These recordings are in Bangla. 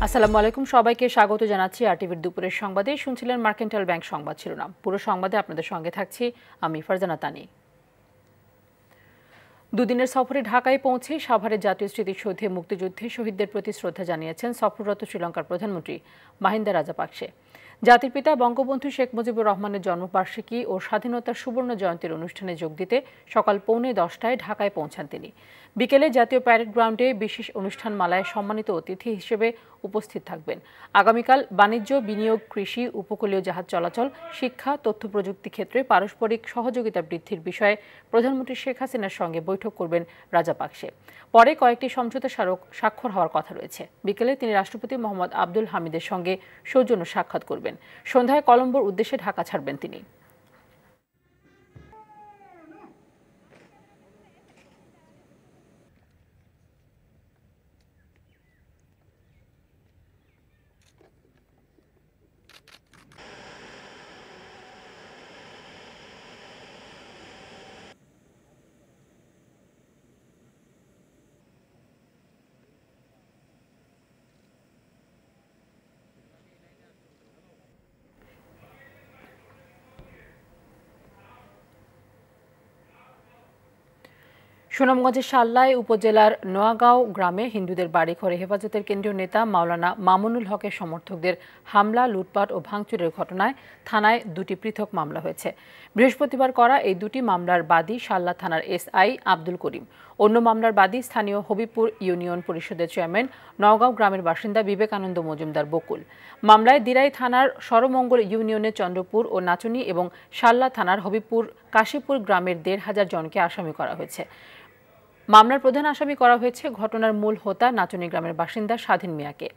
আসসালামু আলাইকুম, সবাইকে স্বাগত জানাচ্ছি আরটিভির দুপুরের সংবাদে। শুনছিলেন মার্কেন্টাইল ব্যাংক সংবাদ শিরোনাম। পুরো সংবাদে আপনাদের সঙ্গে থাকছি আমি ফারজানা তানি। দুদিনের সফরে ঢাকায় পৌঁছে সাভারের জাতীয় স্মৃতিসৌধে মুক্তিযুদ্ধে শহীদদের প্রতি শ্রদ্ধা জানিয়েছেন সফররত শ্রীলঙ্কার প্রধানমন্ত্রী মাহিন্দা রাজাপাকসে। জাতির পিতা বঙ্গবন্ধু শেখ মুজিবুর রহমানের জন্মবার্ষিকী ও স্বাধীনতার সুবর্ণ জয়ন্তীর অনুষ্ঠানে যোগ দিতে সকাল 9:45 ঢাকায় পৌঁছান তিনি। বিকেলে জাতীয় প্যারেড গ্রাউন্ডে বিশেষ অনুষ্ঠানমালায় সম্মানিত অতিথি হিসেবে উপস্থিত থাকবেন। আগামীকাল বাণিজ্য, বিনিয়োগ, কৃষি, উপকূলীয় জাহাজ চলাচল, শিক্ষা, তথ্য প্রযুক্তি ক্ষেত্রে পারস্পরিক সহযোগিতা বৃদ্ধির বিষয়ে প্রধানমন্ত্রী শেখ হাসিনার সঙ্গে বৈঠক করবেন রাজাপাকসে। পরে কয়েকটি সমঝোতা স্মারক স্বাক্ষর হওয়ার কথা রয়েছে। বিকেলে তিনি রাষ্ট্রপতি মোহাম্মদ আব্দুল হামিদের সঙ্গে সৌজন্য সাক্ষাৎ করবেন। সন্ধ্যায় কলম্বোর উদ্দেশ্যে ঢাকা ছাড়বেন তিনি। সুনামগঞ্জের শাল্লায় উপজেলার নোয়াগাঁও গ্রামে হিন্দুদের বাড়িঘরে হেফাজতের কেন্দ্রীয় নেতা মাওলানা মামুনুল হকের সমর্থকদের হামলা, লুটপাট ও ভাঙচুরের ঘটনায় থানায় দুটি পৃথক মামলা হয়েছে। বৃহস্পতিবার করা এই দুটি মামলার বাদী শাল্লা থানার এসআই আব্দুল করিম। অন্য মামলার বাদী স্থানীয় হবিপুর ইউনিয়ন পরিষদের চেয়ারম্যান, নওগাঁও গ্রামের বাসিন্দা বিবেকানন্দ মজুমদার বকুল। মামলায় দিরাই থানার সরমঙ্গল ইউনিয়নের চন্দ্রপুর ও নাচনী এবং শাল্লা থানার হবিপুর কাশীপুর গ্রামের 1,500 জনকে আসামি করা হয়েছে। মামলার প্রধান আসামি করা হয়েছে ঘটনার মূল হোতা নাচনী গ্রামের বাসিন্দা স্বাধীন মিয়াকে।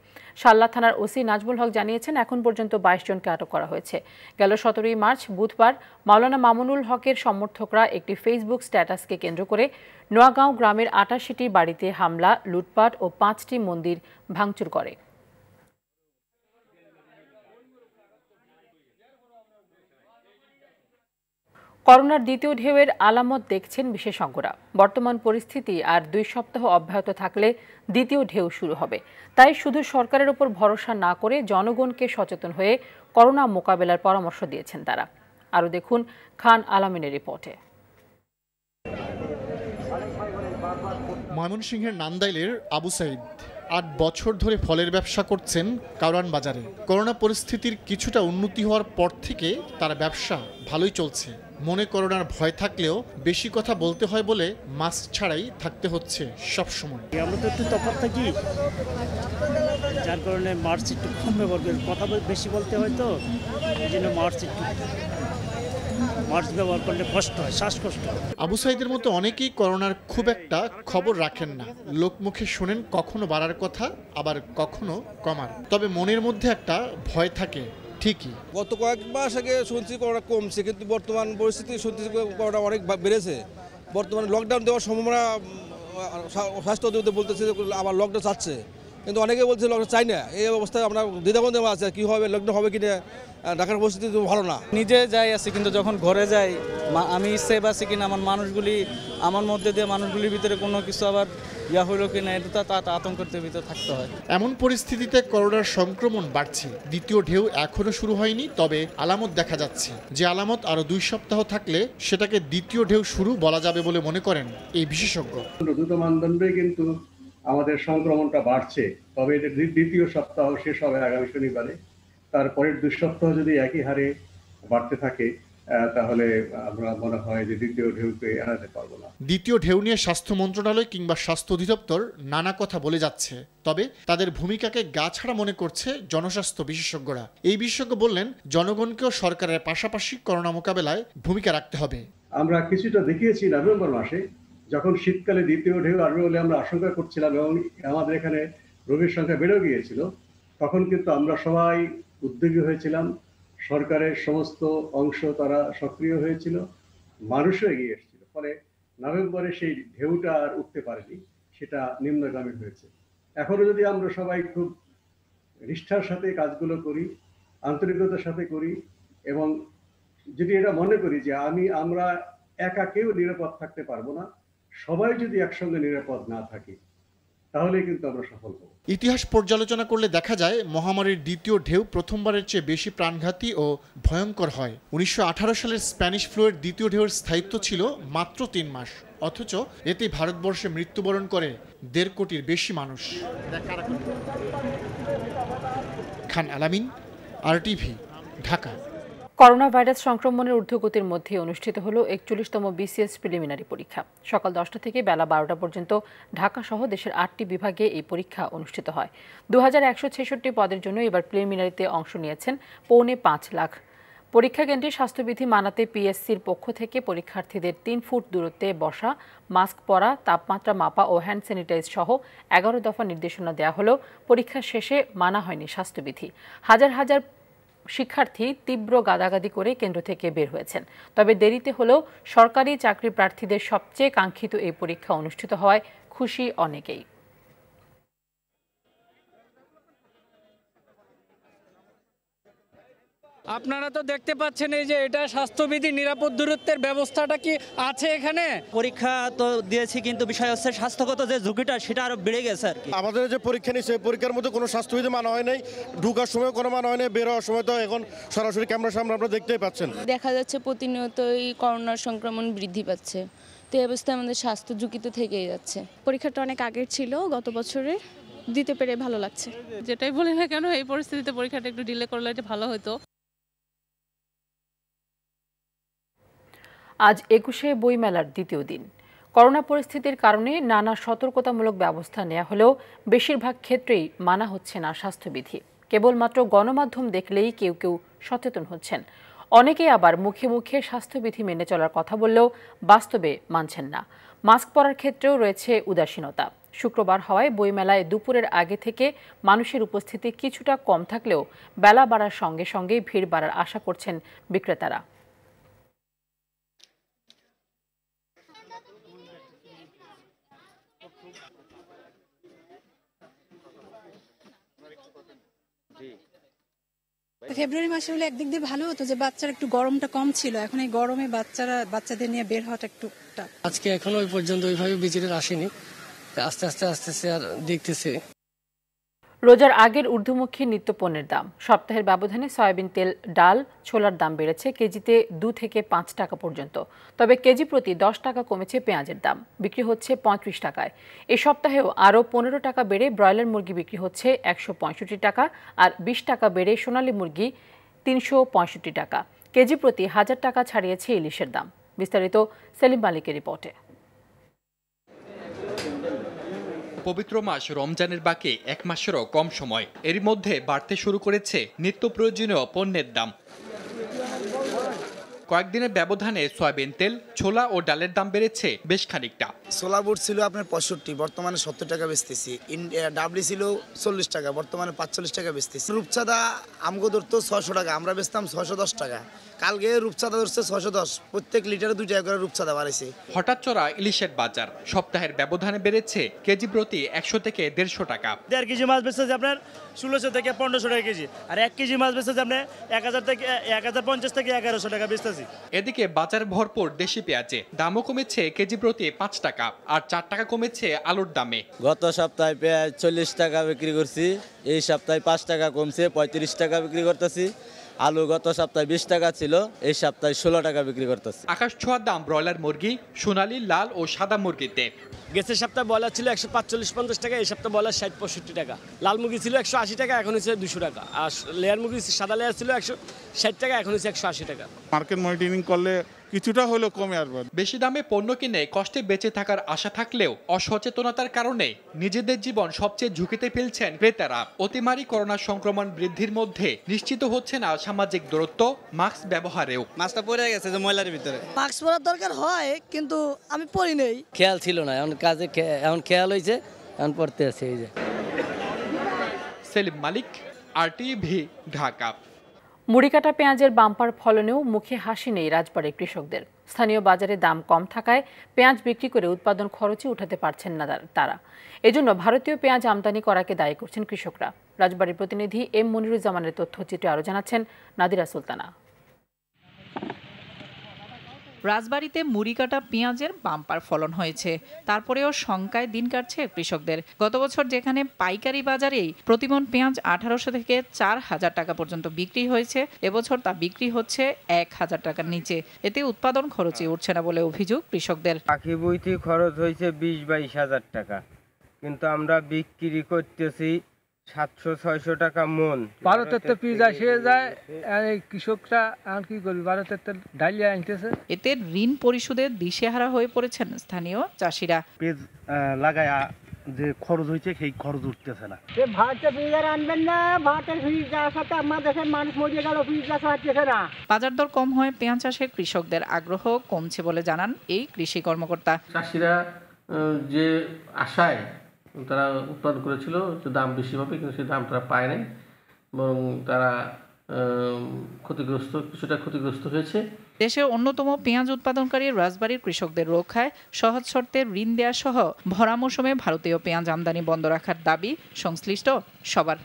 শাল্লা থানার ওসি নাজমুল হক জানিয়েছেন, এখন পর্যন্ত 22 জনকে আটক করা হয়েছে। গেল 17 মার্চ বুধবার মাওলানা মামুনুল হকের সমর্থকরা একটি ফেসবুক স্ট্যাটাসকে কেন্দ্র করে নোয়াগাঁও গ্রামের 88টি বাড়িতে হামলা, লুটপাট ও 5টি মন্দির ভাঙচুর করে। করোনার দ্বিতীয় ঢেউয়ের আলামত দেখছেন বিশেষজ্ঞরা। বর্তমান পরিস্থিতি আর 2 সপ্তাহ অব্যাহত থাকলে দ্বিতীয় ঢেউ শুরু হবে। তাই শুধু সরকারের উপর ভরসা না করে জনগণকে সচেতন হয়ে করোনা মোকাবেলার পরামর্শ দিয়েছেন তারা। আরও দেখুন খান আলামিনের রিপোর্টে। ময়মনসিংহের নান্দাইলের আবু সাইদ 8 বছর ধরে ফলের ব্যবসা করছেন কারওয়ান বাজারে। করোনা পরিস্থিতির কিছুটা উন্নতি হওয়ার পর থেকে তার ব্যবসা ভালোই চলছে। মনে করোনার ভয় থাকলেও বেশি কথা বলতে হয় বলে মাস্ক ছাড়াই থাকতে হচ্ছে সব সময়। আমরা তো একটু তফাৎ থাকি, যার কারণে মাস্ক একটু কম ব্যবহার করি। কথা বেশি বলতে হয় তো, এই জন্য মাস্ক ব্যবহার করলে কষ্ট হয়, শ্বাসকষ্ট হয়। আবু সাইদের মতো অনেকেই করোনার খুব একটা খবর রাখেন না। লোকমুখে শোনেন কখনো বাড়ার কথা, আবার কখনো কমার। তবে মনের মধ্যে একটা ভয় থাকে ঠিকই। গত কয়েক মাস আগে শুনছি করোনা কমছে, কিন্তু বর্তমান পরিস্থিতি শুনছি করোনা অনেক বেড়েছে। বর্তমানে লকডাউন দেওয়ার সম্ভাবনা স্বাস্থ্য অধিদপ্তর বলতেছে আবার লকডাউন চাচ্ছে, কিন্তু অনেকে বলছে লকডাউন চাই না। এই অবস্থায় আমরা দ্বিধাদ্বন্দ্বে আছে, কী হবে, লকডাউন হবে কিনা। ঢাকার পরিস্থিতি ভালো না। নিজে যাই আছি, কিন্তু যখন ঘরে যাই আমি সেফ আছি কিনা, আমার মধ্যে দিয়ে মানুষগুলির ভিতরে কোনো কিছু আবার হইল কিনা, এটা তো আতঙ্কের ভিতরে থাকতে হয়। এমন পরিস্থিতিতে করোনার সংক্রমণ বাড়ছে। দ্বিতীয় ঢেউ এখনো শুরু হয়নি, তবে আলামত দেখা যাচ্ছে। যে আলামত আরো 2 সপ্তাহ থাকলে সেটাকে দ্বিতীয় ঢেউ শুরু বলা যাবে বলে মনে করেন এই বিশেষজ্ঞ। দুটো মানদণ্ডে কিন্তু আমাদের সংক্রমণটা বাড়ছে, তবে এটা দ্বিতীয় সপ্তাহ শেষ হবে আগামী শনিবারে। তারপরের 2 সপ্তাহ যদি একই হারে বাড়তে থাকে তাহলে আমরা মনে হয় যে দ্বিতীয় ঢেউকে এড়াতে পারবো না। দ্বিতীয় ঢেউ নিয়ে স্বাস্থ্য মন্ত্রণালয় কিংবা স্বাস্থ্য অধিদপ্তর নানা কথা বলে যাচ্ছে, তবে তাদের ভূমিকাকে গা ছাড়া মনে করছে জনস্বাস্থ্য বিশেষজ্ঞরা। এই বিশেষজ্ঞ বললেন, জনগণকেও সরকারের পাশাপাশি করোনা মোকাবেলায় ভূমিকা রাখতে হবে। আমরা কিছুটা দেখিয়েছি নভেম্বর মাসে, যখন শীতকালে দ্বিতীয় ঢেউ আসবে বলে আমরা আশঙ্কা করছিলাম এবং আমাদের এখানে রোগীর সংখ্যা বেড়ে গিয়েছিল। তখন কিন্তু আমরা সবাই উদ্যোগী হয়েছিলাম, সরকারের সমস্ত অংশ তারা সক্রিয় হয়েছিল, মানুষও এগিয়ে এসেছিল। ফলে নভেম্বরে সেই ঢেউটা আর উঠতে পারেনি, সেটা নিম্নগামী হয়েছে। এখনো যদি আমরা সবাই খুব নিষ্ঠার সাথে কাজগুলো করি, আন্তরিকতার সাথে করি, এবং যদি এটা মনে করি যে আমরা একা কেউ নিরাপদ থাকতে পারবো না, সবাই যদি একসঙ্গে নিরাপদ না থাকি, তাহলেই কিন্তু আমরা সফল হব। ইতিহাস পর্যালোচনা করলে দেখা যায় মহামারীর দ্বিতীয় ঢেউ প্রথমবারের চেয়ে বেশি প্রাণঘাতী ও ভয়ঙ্কর হয়। ১৯১৮ সালের স্প্যানিশ ফ্লুয়ের দ্বিতীয় ঢেউয়ের স্থায়িত্ব ছিল মাত্র ৩ মাস, অথচ এতে ভারতবর্ষে মৃত্যুবরণ করে ১.৫ কোটির বেশি মানুষ। খান আলামিন, RTV, ঢাকা। করোনা ভাইরাস সংক্রমণের ঊর্ধ্বগতির মধ্যে অনুষ্ঠিত হলো ৪১তম BCS প্রিলিমিনারি পরীক্ষা। সকাল ১০টা থেকে বেলা ১২টা পর্যন্ত ঢাকা সহ দেশের ৮টি বিভাগে এই পরীক্ষা অনুষ্ঠিত হয়। ২১৬৬ পদের জন্য এবার প্রিলিমিনারিতে অংশ নিয়েছেন ৫.৫ লাখ। পরীক্ষা কেন্দ্রে স্বাস্থ্যবিধি মানাতে PSCর পক্ষ থেকে পরীক্ষার্থীদের ৩ ফুট দূরত্বে বসা, মাস্ক পরা, তাপমাত্রা মাপা ও হ্যান্ড স্যানিটাইজ সহ ১১ দফা নির্দেশনা দেওয়া হলেও পরীক্ষা শেষে মানা হয়নি স্বাস্থ্যবিধি। হাজার হাজার শিক্ষার্থী তীব্র গাদাগাদি করে কেন্দ্র থেকে বের হয়েছেন। তবে দেরিতে হলেও সরকারি চাকরি প্রার্থীদের সবচেয়ে কাঙ্ক্ষিত এই পরীক্ষা অনুষ্ঠিত হওয়ায় খুশি অনেকেই। আপনারা তো দেখতে পাচ্ছেন এই যে এটা স্বাস্থ্যবিধি, নিরাপদ দূরত্বের ব্যবস্থাটা কি আছে এখানে? পরীক্ষা তো দিয়েছি, কিন্তু বিষয় হচ্ছে স্বাস্থ্যগত যে ঝুঁকিটা সেটা আরো বেড়ে গেছে আর কি। আমাদের যে পরীক্ষা নিচ্ছে পরীক্ষার মধ্যে কোনো স্বাস্থ্যবিধি মানা হয় নাই, ঢোকার সময় কোনো মানা হয় নাই, বের হওয়ার সময় তো এখন সরাসরি ক্যামেরার সামনে আপনারা দেখতেই পাচ্ছেন। দেখা যাচ্ছে প্রতিনিয়তই করোনার সংক্রমণ বৃদ্ধি পাচ্ছে, তো এই অবস্থায় আমাদের স্বাস্থ্য ঝুঁকি তো থেকেই যাচ্ছে। পরীক্ষাটা অনেক আগের ছিল, গত বছরে দিতে পেরে ভালো লাগছে। যেটাই বলি না কেন, এই পরিস্থিতিতে পরীক্ষাটা একটু ডিলে করলে এটা ভালো হতো। আজ ২১শে বইমেলার দ্বিতীয় দিন। করোনা পরিস্থিতির কারণে নানা সতর্কতামূলক ব্যবস্থা নেওয়া হলেও বেশিরভাগ ক্ষেত্রেই মানা হচ্ছে না স্বাস্থ্যবিধি। কেবলমাত্র গণমাধ্যম দেখলেই কেউ কেউ সচেতন হচ্ছেন। অনেকেই আবার মুখে মুখে স্বাস্থ্যবিধি মেনে চলার কথা বললেও বাস্তবে মানছেন না। মাস্ক পরার ক্ষেত্রেও রয়েছে উদাসীনতা। শুক্রবার হওয়ায় বইমেলায় দুপুরের আগে থেকে মানুষের উপস্থিতি কিছুটা কম থাকলেও বেলা বাড়ার সঙ্গে সঙ্গে ভিড় বাড়ার আশা করছেন বিক্রেতারা। ফেব্রুয়ারি মাসে হলে একদিক দিয়ে ভালো হতো যে বাচ্চারা একটু গরমটা কম ছিল, এখন এই গরমে বাচ্চাদের নিয়ে বের হওয়াটা একটু টাফ। আজকে এখনো ওই পর্যন্ত ওইভাবে ভিজিটার আসেনি, আস্তে আস্তে আর দেখতেছি। রোজার আগের ঊর্ধ্বমুখী নিত্যপণ্যের দাম। সপ্তাহের ব্যবধানে সয়াবিন তেল, ডাল, ছোলার দাম বেড়েছে কেজিতে ২ থেকে ৫ টাকা পর্যন্ত। তবে কেজি প্রতি ১০ টাকা কমেছে পেঁয়াজের দাম, বিক্রি হচ্ছে ৩৫ টাকায়। এ সপ্তাহেও আরও ১৫ টাকা বেড়ে ব্রয়লার মুরগি বিক্রি হচ্ছে ১৬৫ টাকা, আর ২০ টাকা বেড়ে সোনালী মুরগি ৩৬৫ টাকা। কেজি প্রতি ১০০০ টাকা ছাড়িয়েছে ইলিশের দাম। বিস্তারিত সেলিম মালিকের রিপোর্টে। পবিত্র মাস রমজানের বাকি এক মাসেরও কম সময়, এরই মধ্যে বাড়তে শুরু করেছে নিত্য প্রয়োজনীয় পণ্যের দাম। কয়েকদিনের ব্যবধানে সয়াবিন তেল, ছোলা ও ডালের দাম বেড়েছে বেশ খানিকটা। ছোলা বুট ছিল আপনার ৬৫, বর্তমানে ৭০ টাকা বেচতেছি। ডাবলি ছিল ৪০ টাকা, বর্তমানে ৪৫ টাকা বেচতেছি। রূপচাঁদা আমগো ধরতো ৬০০ টাকা, আমরা বেচতাম ৬১০ টাকা। কালকে রূপচাঁদা ধরছে ৬১০, প্রত্যেক লিটারে ২ টাকা করে রূপচাঁদা বাড়াইছে। হঠাৎ চড়া ইলিশের বাজার, সপ্তাহের ব্যবধানে বেড়েছে কেজি প্রতি ১০০ থেকে ১৫০ টাকা। ১.৫ কেজি মাছ বেচতেছে আপনার ১৬০০ থেকে ১৫০০ টাকা কেজি, আর ১ কেজি মাছ বেচতেছে আপনার ১০৫০ থেকে ১১০০ টাকা বেচতেছে। এদিকে বাজার ভরপুর দেশি পেঁয়াজে দামও কমেছে কেজি প্রতি ৫ টাকা, আর ৪ টাকা কমেছে আলুর দামে। গত সপ্তাহে পেঁয়াজ ৪০ টাকা বিক্রি করছি, এই সপ্তাহে ৫ টাকা কমছে, ৩৫ টাকা বিক্রি করতেছি। আলু গত সপ্তাহে ২০ টাকা ছিল, এই সপ্তাহে ১৬ টাকা বিক্রি করতেছি। আকাশ ছোঁয়ার দাম ব্রয়লার মুরগি, সোনালী, লাল ও সাদা মুরগিতে। গেছে সপ্তাহে ব্রয়লার ছিল ১৪৫-৫০ টাকা, এই সপ্তাহে ব্রয়লার ৬০-৬৫ টাকা। লাল মুরগি ছিল ১৮০ টাকা, এখন হচ্ছে ২০০ টাকা। আর লেয়ার মুরগি, সাদা লেয়ার ছিল ১৬০ টাকা, এখন হচ্ছে ১৮০ টাকা। মার্কেট মনিটরিং করলে কিছুটা হলেও কমে আসবে। বেশি দামে পণ্য কিনে কষ্টে বেঁচে থাকার আশা থাকলেও অসচেতনতার কারণে নিজেদের জীবন সবচেয়ে ঝুঁকিতে ফেলছেন ক্রেতারা। অতিমারি করোনা সংক্রমণ বৃদ্ধির মধ্যে নিশ্চিত হচ্ছে না সামাজিক দূরত্ব, মাস্ক ব্যবহারেও। মাস্কটা পরে গেছে যে ময়লার ভিতরে। মাস্ক পরার দরকার হয়, কিন্তু আমি পরি নেই। খেয়াল ছিল না, এখন কাজে এখন খেয়াল হয়েছে, এখন পড়তে আছে। এই যে সেলিম মালিক, RTV, ঢাকা। মুড়িকাটা পেঁয়াজের বাম্পার ফলনেও মুখে হাসি নেই রাজবাড়ীর কৃষকদের। স্থানীয় বাজারে দাম কম থাকায় পেঁয়াজ বিক্রি করে উৎপাদন খরচই উঠাতে পারছেন না তারা। এজন্য ভারতীয় পেঁয়াজ আমদানি করাকে দায়ী করছেন কৃষকরা। রাজবাড়ীর প্রতিনিধি M মনিরুজ্জামানের তথ্যচিত্রে আরও জানাচ্ছেন নাদিরা সুলতানা। রাজবাড়ীতে মুড়ি কাটা পেঁয়াজের বাম্পার ফলন হয়েছে, তারপরেও শঙ্কায় দিন কাটছে কৃষকদের। গত বছর যেখানে পাইকারি বাজারেই প্রতিমণ পেঁয়াজ 1800 থেকে 4000 টাকা পর্যন্ত বিক্রি হয়েছে, এবছর তা বিক্রি হচ্ছে 1000 টাকার নিচে। এতে উৎপাদন খরচই উঠছে না বলে অভিযোগ কৃষকদের। পাখি বইতে খরচ হয়েছে 20-22 হাজার টাকা, কিন্তু আমরা বিক্রি করতেছি 700-600 টাকা মন। ভারতের তো পিস আসে যায়, কৃষকরা আর কি করবে, ভারতের তো ডালিয়া আনতেছে। এতে ঋণ পরিশোধে দিশেহারা হয়ে পড়েছেন স্থানীয় চাষিরা। পেজ লাগায়া যে খরচ হয়েছে সেই খরচ উঠতেছে না। ভারতের পিস আর আনবেন না, ভারতের পিস যাওয়ার সাথে আমার দেশের মানুষ মরিয়ে গেল, পিস যাওয়া হচ্ছে না। বাজার দর কম হয় পেঁয়াজ চাষে কৃষকদের আগ্রহ কমছে বলে জানান এই কৃষি কর্মকর্তা। চাষিরা যে আশায় তারা উৎপাদন করেছিল যে দাম বেশি পাবে, কিন্তু সেই দাম তারা পায় নাই, বরং তারা কিছুটা ক্ষতিগ্রস্ত হয়েছে। দেশের অন্যতম পেঁয়াজ উৎপাদনকারী রাজবাড়ীর কৃষকদের রক্ষায় সহজ শর্তে ঋণ দেওয়া সহ ভরা মৌসুমে ভারতীয় পেঁয়াজ আমদানি বন্ধ রাখার দাবি সংশ্লিষ্ট সবার।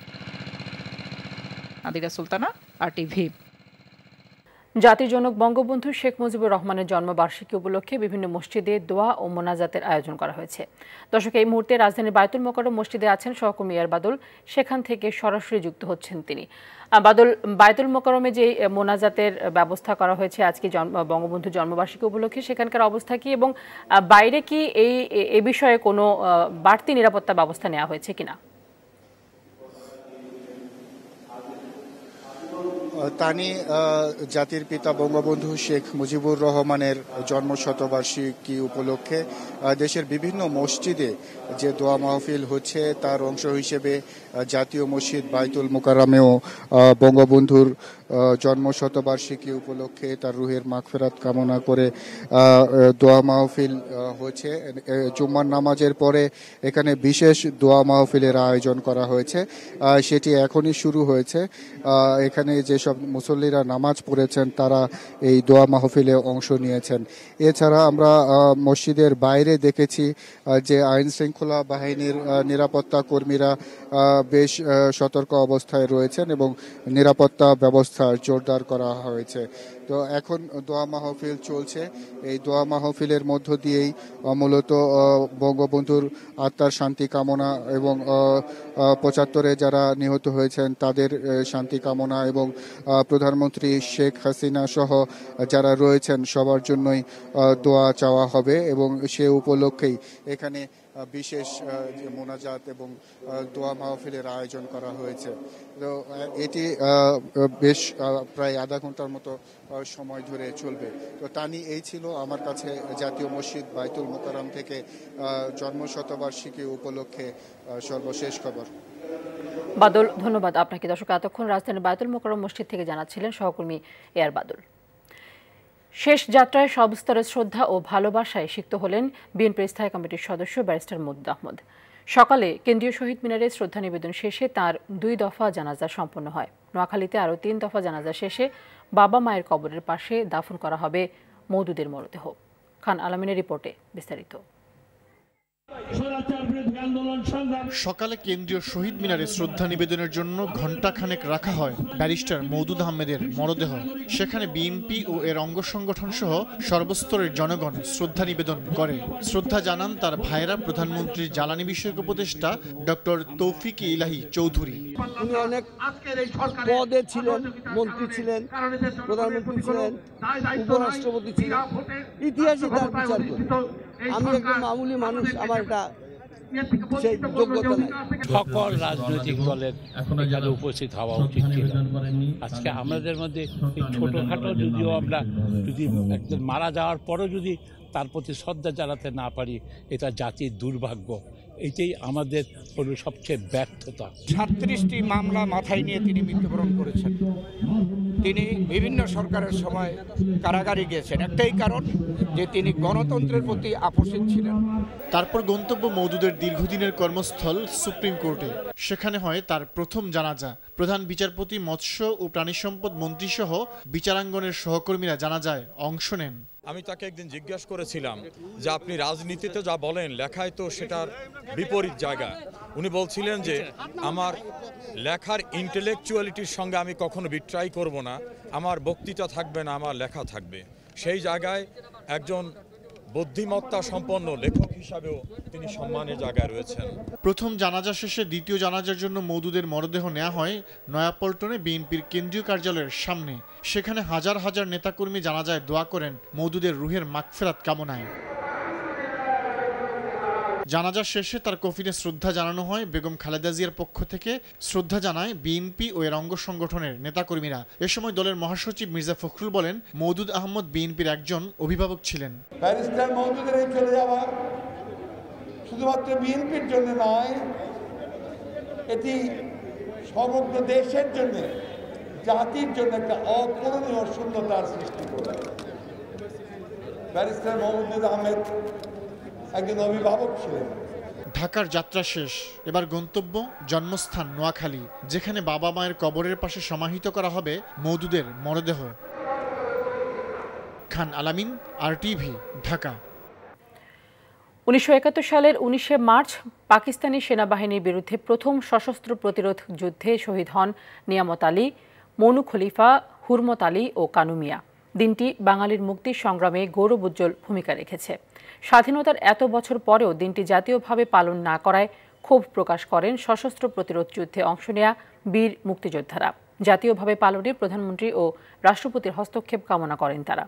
আদিরা সুলতানা, RTV। জাতির জনক বঙ্গবন্ধু শেখ মুজিবুর রহমানের জন্মবার্ষিকী উপলক্ষে বিভিন্ন মসজিদে দোয়া ও মোনাজাতের আয়োজন করা হয়েছে। দর্শক, এই মুহূর্তে রাজধানীর বায়তুল মোকাররম মসজিদে আছেন সহকর্মী এয়ার বাদল, সেখান থেকে সরাসরি যুক্ত হচ্ছেন তিনি। বাদল, বায়তুল মোকাররমে যে মোনাজাতের ব্যবস্থা করা হয়েছে আজকে বঙ্গবন্ধুর জন্মবার্ষিকী উপলক্ষে, সেখানকার অবস্থা কি এবং বাইরে কি এই বিষয়ে কোনো বাড়তি নিরাপত্তা ব্যবস্থা নেওয়া হয়েছে কিনা? তানি, জাতির পিতা বঙ্গবন্ধু শেখ মুজিবুর রহমানের জন্মশতবার্ষিকী উপলক্ষে দেশের বিভিন্ন মসজিদে যে দোয়া মাহফিল হচ্ছে তার অংশ হিসেবে জাতীয় মসজিদ বায়তুল মোকাররমেও বঙ্গবন্ধুর জন্মশতবার্ষিকী উপলক্ষে তার রুহের মাগফিরাত কামনা করে দোয়া মাহফিল হচ্ছে। জুম্মার নামাজের পরে এখানে বিশেষ দোয়া মাহফিলের আয়োজন করা হয়েছে, সেটি এখনই শুরু হয়েছে। এখানে যেসব মুসল্লিরা নামাজ পড়েছেন তারা এই দোয়া মাহফিলে অংশ নিয়েছেন। এছাড়া আমরা মসজিদের বাইরে দেখেছি যে আইন শৃঙ্খলা বাহিনীর নিরাপত্তা কর্মীরা বেশ সতর্ক অবস্থায় রয়েছেন এবং নিরাপত্তা ব্যবস্থা জোরদার করা হয়েছে। তো এখন দোয়া মাহফিল চলছে। এই দোয়া মাহফিলের মধ্য দিয়েই মূলত বঙ্গবন্ধুর আত্মার শান্তি কামনা এবং ৭৫-এ যারা নিহত হয়েছেন তাদের শান্তি কামনা এবং প্রধানমন্ত্রী শেখ হাসিনা সহ যারা রয়েছেন সবার জন্যই দোয়া চাওয়া হবে এবং সে উপলক্ষেই এখানে বিশেষ মোনাজাত এবং দোয়া মাহফিলের আয়োজন করা হয়েছে। তো এটি বেশ প্রায় আধা ঘন্টার মতো সময় ধরে চলবে। তো তানি, এই ছিল আমার কাছে জাতীয় মসজিদ বায়তুল মোকাররম থেকে জন্মশতবার্ষিকী উপলক্ষে সর্বশেষ খবর। বাদল, ধন্যবাদ আপনাকে। দর্শক, এতক্ষণ রাজধানীর বায়তুল মোকাররম মসজিদ থেকে জানাচ্ছিলেন সহকর্মী এয়ার বাদল। শেষ যাত্রায় সব স্তরের শ্রদ্ধা ও ভালোবাসায় সিক্ত হলেন বিএনপির স্থায়ী কমিটির সদস্য ব্যারিস্টার মওদুদ আহমদ। সকালে কেন্দ্রীয় শহীদ মিনারে শ্রদ্ধা নিবেদন শেষে তার 2 দফা জানাজা সম্পন্ন হয়। নোয়াখালীতে আরও 3 দফা জানাজা শেষে বাবা মায়ের কবরের পাশে দাফন করা হবে মওদুদের মরদেহ। খান আলমিনের রিপোর্টে বিস্তারিত। সকালে কেন্দ্রীয় শহীদ মিনারে শ্রদ্ধা নিবেদনের জন্য ঘণ্টাখানেক রাখা হয় ব্যারিস্টার মওদুদ আহমেদের মরদেহ। সেখানে বিএনপি ও এর অঙ্গ সংগঠন সহ সর্বস্তরের জনগণ শ্রদ্ধা নিবেদন করে। শ্রদ্ধা জানান তার ভাইরা প্রধানমন্ত্রীর জ্বালানি বিষয়ক উপদেষ্টা ডক্টর তৌফিক ইলাহি চৌধুরী। উনি অনেক পদে ছিলেন, মন্ত্রী ছিলেন, প্রধানমন্ত্রী ছিলেন, উপরাষ্ট্রপতি ছিলেন, ইতিহাসে তার বিচার করি। আমি একজন মামুলি মানুষ, আমার এটা সেই যোগ্যতা নাই। সকল রাজনৈতিক দলের এখানে উপস্থিত হওয়া উচিত ছিল। আজকে আমাদের মধ্যে ছোটোখাটো যদিও আমরা যদি একজন মারা যাওয়ার পরও যদি তার প্রতি শ্রদ্ধা জানাতে না পারি, এটা জাতির দুর্ভাগ্য। এটাই আমাদের হলো সবচেয়ে ব্যর্থতা। ৩৭টি মামলা মাথায় নিয়ে তিনি মৃত্যুবরণ করেছেন। তিনি বিভিন্ন সরকারের সময় কারাগারে গিয়েছেন, একটাই কারণ যে তিনি গণতন্ত্রের প্রতি আপোষহীন ছিলেন। তারপর গন্তব্য মওদুদের দীর্ঘদিনের কর্মস্থল সুপ্রিম কোর্টে। সেখানে হয় তার প্রথম জানাজা। প্রধান বিচারপতি, মৎস্য ও প্রাণী সম্পদ মন্ত্রী সহ বিচারাঙ্গনের সহকর্মীরা জানাজায় অংশ নেন। আমি তাকে একদিন জিজ্ঞাসা করেছিলাম যে আপনি রাজনীতিতে যা বলেন লেখায় তো সেটার বিপরীত জায়গা। উনি বলছিলেন যে আমার লেখার ইন্টেলেকচুয়ালিটির সঙ্গে আমি কখনো বিট্রাই করব না, আমার বক্তৃতা থাকবে না, আমার লেখা থাকবে। সেই জায়গায় একজন বুদ্ধিমত্তা সম্পন্ন লেখক হিসাবেও তিনি সম্মানের জায়গায় রয়েছেন। প্রথম জানাজা শেষে দ্বিতীয় জানাজার জন্য মওদুদের মরদেহ নেওয়া হয় নয়াপল্টনে বিএনপির কেন্দ্রীয় কার্যালয়ের সামনে। সেখানে হাজার হাজার নেতাকর্মী জানাজায় দোয়া করেন মওদুদের রুহের মাগফিরাত কামনায়। জানাজা শেষে তার কফিনে শ্রদ্ধা জানানো হয়। বেগম খালেদা জিয়ার পক্ষ থেকে শ্রদ্ধা জানায় বিএনপি ও এর অঙ্গ সংগঠনের নেতাকর্মীরা। এ সময় দলের মহাসচিব মির্জা ফখরুল বলেন, মওদুদ আহমদ বিএনপির একজন অভিভাবক ছিলেন। ব্যারিস্টার মওদুদের এই চলে যাওয়া শুধুমাত্র বিএনপির জন্য নয়, এটি সমগ্র দেশের জন্য, জাতির জন্য একটা অপূরণীয় শূন্যতার সৃষ্টি করবে। ব্যারিস্টার মওদুদ আহমেদ একজন অভিভাবক ছিলেন। ঢাকার যাত্রা শেষ, এবার গন্তব্য জন্মস্থান নোয়াখালী, যেখানে বাবা মায়ের কবরের পাশে সমাহিত করা হবে মওদুদের মরদেহ। খান আলামিন, RTV, ঢাকা। 1971 সালের 19শে মার্চ পাকিস্তানি সেনাবাহিনীর বিরুদ্ধে প্রথম সশস্ত্র প্রতিরোধ যুদ্ধে শহীদ হন নিয়ামত আলী, মনু খলিফা, হুরমত আলী ও কানু মিয়া। দিনটি বাঙালির মুক্তির সংগ্রামে গৌরবোজ্জ্বল ভূমিকা রেখেছে। স্বাধীনতার এত বছর পরেও দিনটি জাতীয়ভাবে পালন না করায় ক্ষোভ প্রকাশ করেন সশস্ত্র প্রতিরোধ যুদ্ধে অংশ নেয়া বীর মুক্তিযোদ্ধারা। জাতীয়ভাবে পালনে প্রধানমন্ত্রী ও রাষ্ট্রপতির হস্তক্ষেপ কামনা করেন তারা।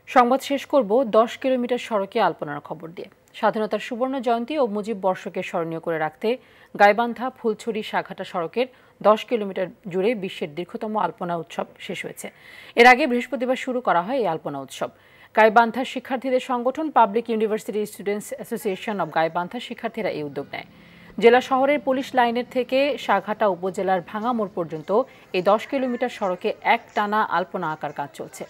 সংবাদ শেষ করব 10 কিলোমিটার সড়কে আলপনার খবর দিয়ে। স্বাধীনতার সুবর্ণ জয়ন্তী ও মুজিব বর্ষকে স্মরণীয় করে রাখতে গাইবান্ধা ফুলছড়ি সাঘাটা সড়কের 10 কিলোমিটার জুড়ে বিশ্বের দীর্ঘতম আলপনা উৎসব শেষ হয়েছে। এর আগে বৃহস্পতিবার শুরু করা হয় এই আলপনা উৎসব। গাইবান্ধার শিক্ষার্থীদের সংগঠন public university students association of Gaibandha শিক্ষার্থীরা এই উদ্যোগ নেয়। জেলা শহরের পুলিশ লাইনের থেকে সাঘাটা উপজেলার ভাঙামোড় পর্যন্ত এই 10 কিলোমিটার সড়কে একটানা আলপনা আঁকার কাজ চলছে।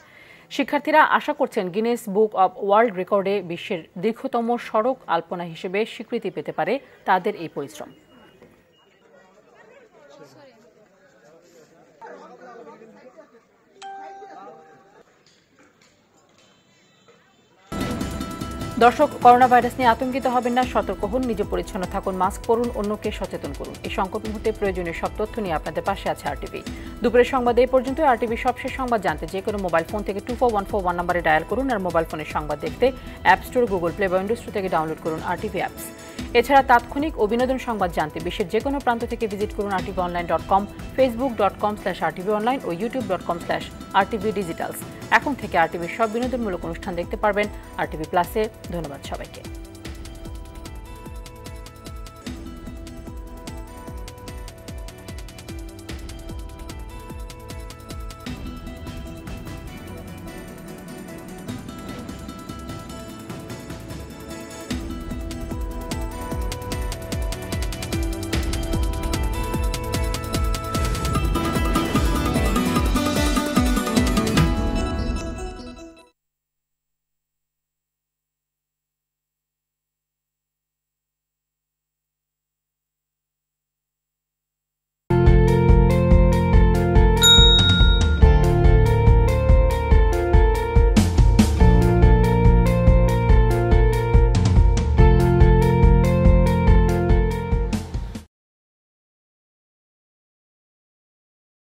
শিক্ষার্থীরা আশা করছেন গিনেস বুক অব ওয়ার্ল্ড রেকর্ডে বিশ্বের দীর্ঘতম সড়ক আলপনা হিসেবে স্বীকৃতি পেতে পারে তাদের এই পরিশ্রম। দর্শক, করোনা ভাইরাস নিয়ে আতঙ্কিত হবেন না, সতর্ক হন, নিজে পরিচ্ছন্ন থাকুন, মাস্ক পরুন, অন্যকে সচেতন করুন। এই সংকট মুহূর্তে প্রয়োজনীয় সব তথ্য নিয়ে আপনাদের পাশে আছে RTV। দুপুরের সংবাদ এই পর্যন্ত। RTV সবশেষ সংবাদ জানতে যে কোনো মোবাইল ফোন থেকে 24141 নম্বরে ডায়াল করুন, আর মোবাইল ফোনের সংবাদ দেখতে অ্যাপ স্টোর, গুগল প্লে বা উইন্ডোজ স্টোর থেকে ডাউনলোড করুন RTV অ্যাপস। এছাড়া তাৎক্ষণিক ও বিনোদন সংবাদ জানতে বিশ্বের যে কোনো প্রান্ত থেকে ভিজিট করুন rtvonline.com, facebook.com/rtvonline ও youtube.com/rtvdigitals। এখন থেকে RTV সব বিনোদনমূলক অনুষ্ঠান দেখতে পারবেন RTV প্লাসে। ধন্যবাদ সবাইকে।